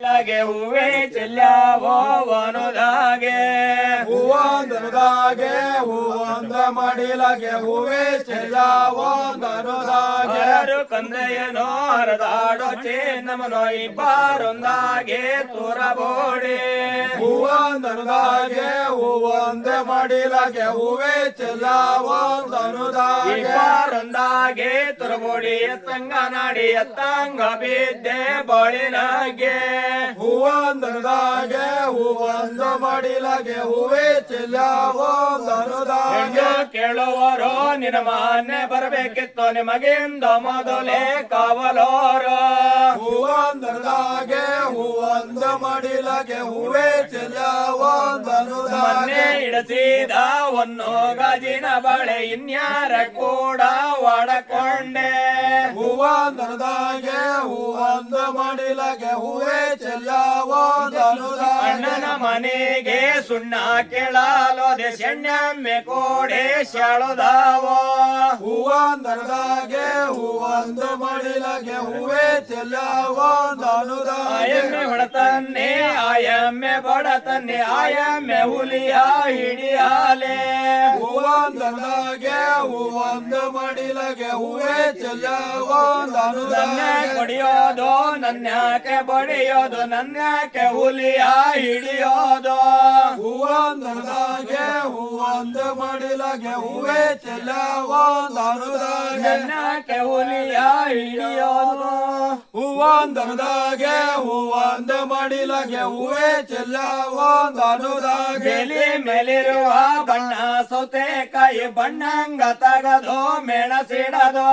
ತಾಗೆ ಹೂವೇ ಚೆಲ್ಲಾವೋ ವನದಾಗೆ ಹೂವಂದನುದಾಗೆ ಹೂವಂದ ಮಡಿಲಗೆ ಹೂವೇ ಚೆಲ್ಲಾವೋ ಧನುದಾಗೆ ಕಂದೆಯನೋ ಹರದಾಡೋ ಚೇನಮನೋ ಇಬ್ಬರೊಂದಾಗೆ ತೋರಬೋಡೆ ಹೂವಂದನುದಾಗೆ ಹೂವಂದ ಮಡಿಲಗೆ ಹೂವೇ ಚೆಲ್ಲಾವೋ ಧನುದಾಗೆ ಇಬ್ಬರೊಂದಾಗೆ ತೋರಬೋಡಿ ಎತ್ತಂಗ ನಾಡಿ ಎತ್ತಂಗ ಬಿದ್ದೆ ಬಾಳಿನಾಗೆ ಹೂವಂದನುದಾಗೆ ಹೂವಂದ ಮಡಿಲಗೆ ಹೂವೇ ಚೆಲ್ಲಾವೋ ಧನುದಾಗೆ ಕೇಳುವರೋ ನಿನ್ನ ಮಾನ್ಯ ಬರಬೇಕಿತ್ತು ನಿಮಗಿಂದ ಮೊದಲೇ ಕಾವಲೋರು ಹೂವಂದನುದಾಗೆ ಹೂವಂದ ಮಡಿಲಗೆ ಹೂವೇ ಚೆಲ್ಲಾವೋ ಧನುದಾಗೆ ಇಡಸಿದ ಒಂದು ಗಾಜಿನ ಬಳೆ ಇನ್ಯಾರ ಕೂಡ ಒಡಕೊಂಡೆ ಹೂವಂದನುದಾಗೆ ಹೂವಂದ ಮಡಿಲಗೆ ಹೂವೇ ಚೆಲ್ಲಾವೋ ಧನುದಾಗೆ ಅಣ್ಣನ ಮನೆಗೆ ಸುಣ್ಣ ಕೇಳಲೋದೆ ಸೆಣ್ಣೆಮ್ಮೆ ಕೋಡೆ ಶಾಳುದಾವೋ ಹೂವಂದನುದಾಗೆ ಹೂವಂದ ಮಡಿಲಗೆ ಹೂವೇ ಚೆಲ್ಲಾವೋ ಧನುದಾಗೆ ಆಯಮ್ಮೆ ಹೊಡತನ್ನೆ ಆಯಮ್ಮೆ ಬಡತನ್ನೆ ಆಯಮ್ಮೆ ಹುಲಿಯ ಹಿಡಿಯಾಲೆ ಹೂವಂದನುದಾಗೆ ಹೂವಂದ ಮಡಿಲಗೆ ಹೂವೇ ಚೆಲ್ಲಾವೋ ನನ್ನ ಧನುದಾಗೆ ಕೊಡಿಯೋದು ನನ್ಯಾಕೆ ಬಡಿಯೋದು ನನ್ಯಾಕೆ ಹುಲಿಯ ಹಿಡಿಯೋದು ಹೂವಂದನುದಾಗೆ ಹೂವಂದ ಮಡಿಲಗೆ ಹೂವೇ ಚೆಲ್ಲಾವೋ ಧನುದಾಗೆ ನನ್ಯಾಕೆ ಹುಲಿಯ ಹಿಡಿಯೋದು ಹೂವಂದನುದಾಗೆ ಹೂವಂದ ಮಡಿಲಗೆ ಹೂವೇ ಚೆಲ್ಲಾವೋ ಧನುದಾಗೆ ಬೆಲಿ ಮೇಲಿರುವ ಬಣ್ಣ ಸೌತೆಕಾಯಿ ಬಣ್ಣಂಗ ತಗದು ಮೆಣಸಿಡದು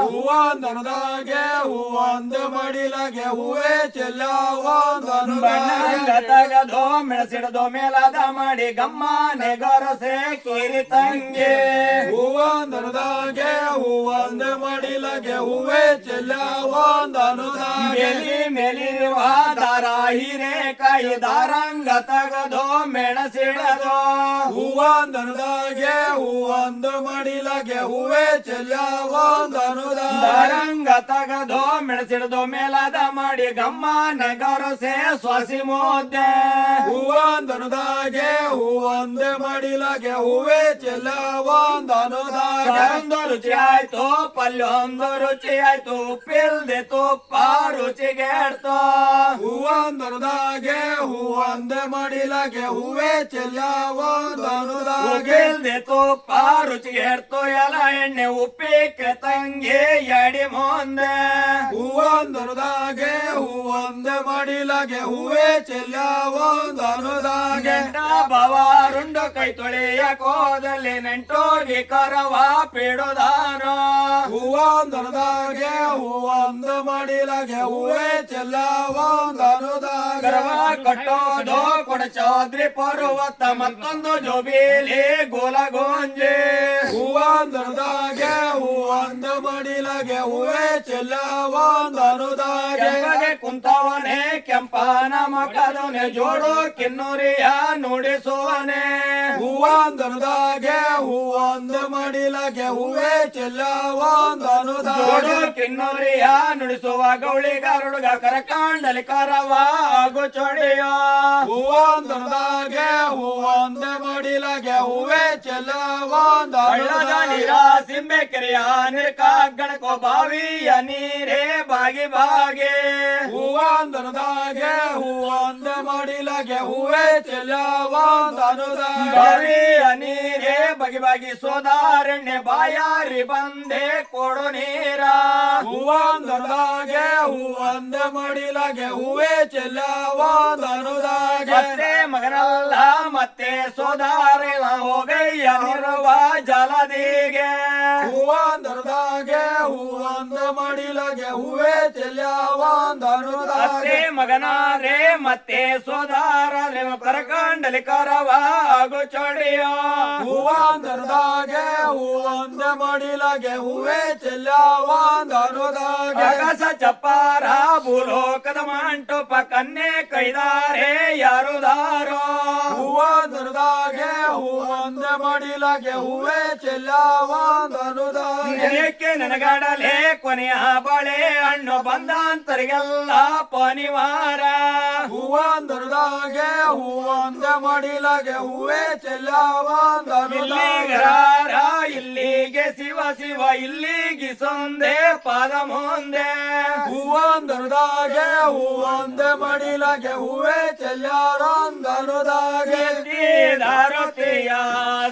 ಹೂವಂದನುದಾಗೆ ಹೂವಂದ ಮಡಿಲಗೆ ಹೂವೇ ಚೆಲ್ಲಾವೋ ಬಣ್ಣಂಗ ಧನುದಾಗೆ ತಗದು ಮೆಣಸಿಡದು ಮೇಲಾದ ಮಾಡಿ ಗಮ್ಮನೆ ಗರಸೆ ಕಿರಿ ತಂಗಿ ಹೂವಂದನುದಾಗೆ ಹೂವಂದ ಮಡಿಲಗೆ ಹೂವೇ ಚೆಲ್ಲಾವೋ ಧನುದಾಗೆ ಬೆಲಿ ಮೇಲಿರುವ ದಾರ ಹೀರೆಕಾಯಿ ದಾರಂಗ ತಗದು ಮೆಣಸಿಡದು ಹೂವಂದನುದಾಗೆ ಹೂವಂದ ಮಡಿಲಗೆ ಹೂವೇ ಚೆಲ್ಲಾವೋ ಧನುದಾಗೆ ದಾರಂಗ ತಗದು ಮೆಣಸಿಡದು ಮೇಲಾದ ಮಾಡಿ ಗಮ್ಮನೆ ಗರಸೆ ಸ್ವಾಸಿ ಮುದ್ದೆ ಹೂವಂದನುದಾಗೆ ಹೂವಂದ ಮಡಿಲಗೆ ಹೂವೇ ಚೆಲ್ಲಾವೋ ಧನುದಾಗೆ ಒಂದು ರುಚಿ ಆಯ್ತು ಪಲ್ಯೊಂದು ರುಚಿ ಆಯ್ತು ಉಪ್ಪಿಲ್ದೆ ತುಪ್ಪ ರುಚಿಗೆಡ್ತು ಹೂವಂದನುದಾಗೆ ಹೂವಂದ ಮಡಿಲಗೆ ಹೂವೇ ಚೆಲ್ಲಾವೋ ಧನುದಾಗೆ ಉಪ್ಪಿಲ್ದೆ ತುಪ್ಪ ರುಚಿಗೆಡ್ತು ಎಲ್ಲ ಎಣ್ಣೆ ಉಪ್ಪಿಕ್ಕೆ ತಂಗಿ ಎಡಿ ಮುಂದೆ ಹೂವಂದನುದಾಗೆ ಹೂವಂದ ಮಡಿಲಗೆ ಹೂವೇ ಚೆಲ್ಲಾವೋ ಧನುದಾಗೆ ಗಂಡ ಬವಾರುಂಡು ಕೈ ತೊಳೆಯ ಕೋದಲ್ಲಿ ನೆಂಟೋಗಿ ಕರವ ಪಿಡುದಾನೋ ಹೂವಂದನುದಾಗೆ ಹೂವಂದ ಮಡಿಲಗೆ ಹೂವೇ ಚೆಲ್ಲಾವೋ ಧನುದಾಗೆ ಕರವ ಕಟ್ಟೋದು ಕೊಡಚಾದ್ರಿ ಪರ್ವತ ಮತ್ತೊಂದು ಜೋಬಿಲಿ ಗೋಲಗೋಂಜೆ ಹೂವಂದನುದಾಗೆ ಹೂವಂದ ಮಡಿಲಗೆ ಹೂವೇ ಚೆಲ್ಲಾವೋ ಧನುದಾಗೆ ಕೆಂಪಗೆ ಕುಂತವನೇ ಕೆಂಪನ ಮಕದವನೇ ಜೋಡು ಕಿನ್ನೂರಿಯ ನುಡಿಸುವನೆ ಹೂವಂದನುದಾಗೆ ಹೂವಂದ ಮಡಿಲಗೆ ಹೂವೇ ಚೆಲ್ಲಾವೋ ಧನುದಾಗೆ ಜೋಡು ಕಿನ್ನೂರಿಯ ನುಡಿಸುವ ಗೌಳಿಗಾರುಡುಗ ಕರಕಾಂಡಲಿ ಕರವ ಆಗು ಚೊಡಿಯೋ ಹೂವಂದನುದಾಗೆ ಹೂವಂದ ಮಡಿಲಗೆ ಹೂವೇ ಚೆಲ್ಲಾವೋ ಹಳ್ಳದ ಧನುದಾಗೆ ನೀರ ಸಿಂಬೆ ಕೆರೆಯ ನಿರ್ಕ ಗಣಕೋ ಬಾವಿಯ ನೀರೇ ಬಾಗಿ ಬಾಗಿ ಹೂವಂದನುದಾಗೆ ಹೂವಂದ ಮಡಿಲಗೆ ಹೂವೇ ಚೆಲ್ಲಾವೋ ಧನುದಾಗೆ ಬಾವಿಯ ನೀರೇ ಬಗೆ ಬಾಗಿ ಸೋದಾರಣ್ಯ ಬಾಯಾರಿ ಬಂದೆ ಕೊಡು ನೀರ ಹೂವಂದನುದಾಗೆ ಹೂವಂದ ಮಡಿಲಗೆ ಹೂವೇ ಚೆಲ್ಲಾವೋ ಧನುದಾಗೆ ಮತ್ತೆ ಮಗನಲ್ಲ ಮತ್ತೆ ಸೋದಾರೆಲ್ಲ ಹೋಗಯ್ಯ ನಿರುವ ಜಲದಿಗೆ ಹೂವಂದನುದಾಗೆ ಹೂವಂದ ಮಡಿಲಗೆ ಹೂವೇ ಚೆಲ್ಲಾವೋ ಧನುದಾಗೆ ಅತ್ತೆ ಮಗನಾದ್ರೆ ಮತ್ತೆ ಸೋದಾರಲೆ ಕರಕಂಡಲಿ ಕರವ ಆಗು ಚೊಡಿಯೋ ಹೂವಂದನುದಾಗೆ ಹೂವಂದ ಮಡಿಲಗೆ ಹೂವೇ ಚೆಲ್ಲಾವೋ ಧನುದಾಗೆ ಅಗಸ ಚಪ್ಪಾರ ಭೂಲೋಕದ ಮಂಟಪ ಕನ್ನೆ ಕೈದಾರೆ ಯಾರುದಾರೋ ಹೂವಂದನುದಾಗೆ ಹೂವಂದ ಮಡಿಲಗೆ ಹೂವೇ ಚೆಲ್ಲಾವೋ ಧನುದಾಗೆ ನೆನೆಕ್ಕೆ ನನಗಾಡಲೆ ಕೊನೆಯ ಬಳೆ ಹಣ್ಣು ಬಂದಾಂತರಿಗೆಲ್ಲ ಪನಿವಾರ ಹೂವಂದನದಾಗೆ ಹೂವಂದೆ ಮಡಿಲಗೆ ಹೂವೇ ಚೆಲ್ಲವಂದನುದಾಗೆ ಇಲ್ಲಿಗೆ ಶಿವ ಶಿವ ಇಲ್ಲಿಗೆ ಸೊಂದೆ ಪಾದ ಮುಂದೆ ಹೂವಂದನದಾಗೆ ಹೂವಂದೆ ಮಡಿಲಗೆ ಹೂವೇ ಚೆಲ್ಲಾರಂದನುದಾಗೆ ದಾರುತಿಯ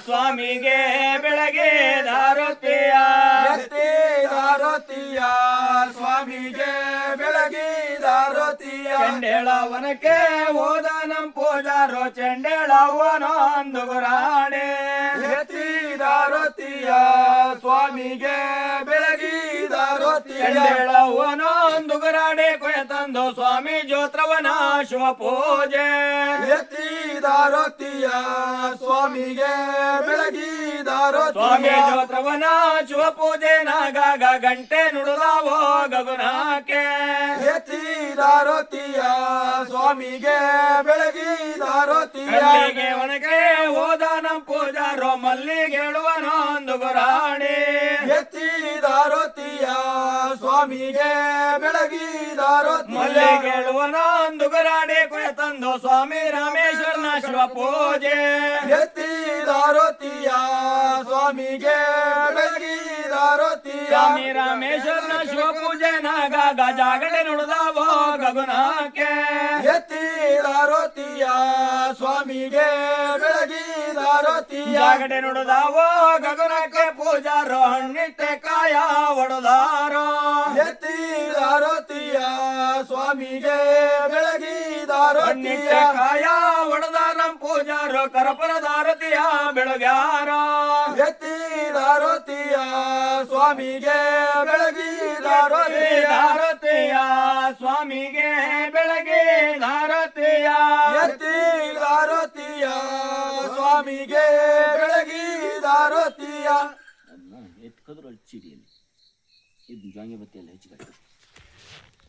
ಸ್ವಾಮಿಗೆ ಬೆಳಗ್ಗೆ ದಾರುತಿಯ ದಾರತಿಯ ಸ್ವಾಮಿಗೆ ಬೆಳಗಿದಾರತಿಯ ಚಂಡೇಳವನಕ್ಕೆ ಹೋದ ನಮ್ ಪೂಜಾರೋ ಚಂಡೇಳವನೊಂದು ಗುರಾಣೆ ದಾರತಿಯ ಸ್ವಾಮಿಗೆ ಬೆಳಗಿದಾರತಿಯ ಚಂಡೇಳವನೊಂದು ಗುರಾಣೆ ಕೊಯ ತಂದು ಸ್ವಾಮಿ ಜ್ಯೋತ್ರವನ ಶಿವ ಪೂಜೆ ದಾರತಿಯ ಸ್ವಾಮಿಗೆ ಬೆಳಗಿದಾರತಿಯ ಸ್ವಾಮಿ ಜ್ಯೋತ್ರವನ ಶಿವ ಪೂಜೆ ನಾಗಾಗ ಗಂಟೆ ನುಡಿದಾವೋ ಗಗನಕ್ಕೆ ದಾರತಿಯ ಸ್ವಾಮಿಗೆ ಬೆಳಗಿದಾರತಿಯ ಮಲ್ಲಿಗೆ ಒನಗೆ ಹೋದ ನಮ್ ಪೂಜಾರೋ ಮಲ್ಲಿಗೆ ಹೇಳುವನೊಂದು ಗುರಾಣಿ ದಾರತಿಯ ಸ್ವಾಮಿಗೆ ಬೆಳಗಿದಾರತಿಯ ಮಲ್ಲಿಗೆ ಹೇಳುವನೊಂದು ಗುರಾಣಿ ಕುಯ ತಂದು ಸ್ವಾಮಿ ರಾಮೇಶ್ವರನ ಶಿವ ಪೂಜೆ ದಾರತಿಯ ಸ್ವಾಮಿಗೆ ಬೆಳಗಿದಾರತಿಯ ಸ್ವಾಮಿ ರಾಮೇಶ್ವರನ ಶಿವ ಪೂಜೆ ನಾಗಾಗ ಜಾಗಟೆ ನುಡಿದಾವೋ ಗಗನಕ್ಕೆ ದಾರತಿಯ ಸ್ವಾಮಿಗೆ ಬೆಳಗಿದಾರತಿಯ ಜಾಗಟೆ ನುಡಿದಾವೋ ಗಗನಕ್ಕೆ ಪೂಜಾರೋ ಹಣ್ಣಿಟ್ಟೆ ಕಾಯ ಒಡದಾರೋ ದಾರತಿಯ ಸ್ವಾಮಿಗೆ ಬೆಳಗಿದಾರತಿಯ ಹಣ್ಣಿಟ್ಟೆ ಕಾಯ ಒಡದಾರ ಪೂಜಾರೋ ಕರಪರ ದಾರತಿಯ ಬೆಳಗ್ಯಾರೋ ದಾರತಿಯ ಸ್ವಾಮಿಗೆ ಬೆಳಗಿದಾರತಿಯ ದಾರತಿಯ ಸ್ವಾಮಿಗೆ ಬೆಳಗ್ಗೆ ದಾರತಿಯ ದಾರತಿಯ ಸ್ವಾಮಿಗೆ ಬೆಳಗಿದಾರತಿಯ ಎತ್ಕದ್ರು ಅಲ್ಲಿ ಚೀಟಿಯಲ್ಲಿ ಇದು ಜಾಂಗೆ ಬತ್ತಿ ಎಲ್ಲ ಹೆಚ್ಚು ಕಟ್ಟ